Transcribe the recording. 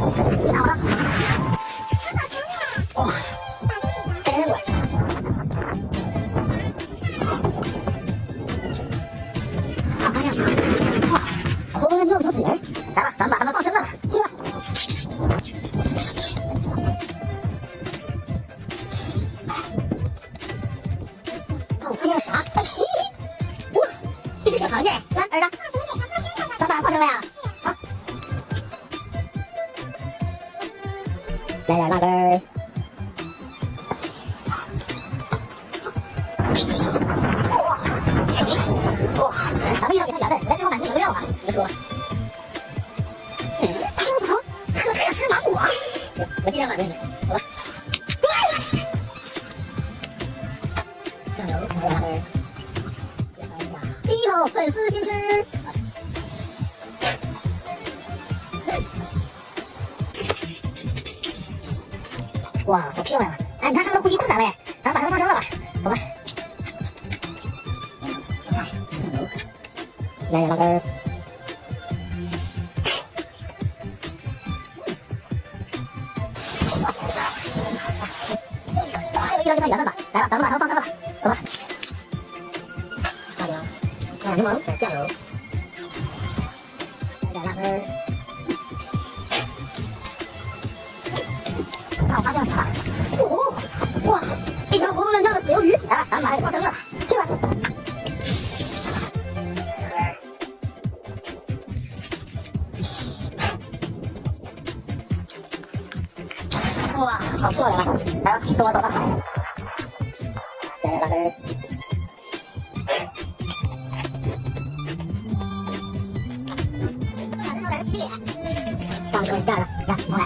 你看我的，哇，这人真多。他发现啥？哇，活人要不小死人。来吧，咱们把他们放生了吧，去吧。我发现了啥？哇，一只小螃蟹！来，儿子，咱把它放生了呀。好，来点辣根儿。哇，开心！哇，咱们一定要给它圆的，来最后满足你们的愿望吧。你们说吧。他说什么？还有太吃芒果。行，我尽量满足你们。走吧。酱油，来点辣根儿。检查一下，第一口粉丝先吃。哇，好漂亮啊！哎，你看他们的呼吸困难了耶，咱们把它们放生了吧，走吧。小菜，酱油，来点辣根儿。还有一个给它圆的吧，来吧，咱们把它们放生了吧，走吧。辣椒，来点柠檬，酱油，来点辣根儿。看我发现了啥？哦，哇，一条活蹦乱跳的死鱿鱼！来吧，咱们把它给放生了，去吧。哇，好漂亮啊！来吧，跟我走吧。来点辣根儿。把这头来洗脸。放个这样的，来，重来。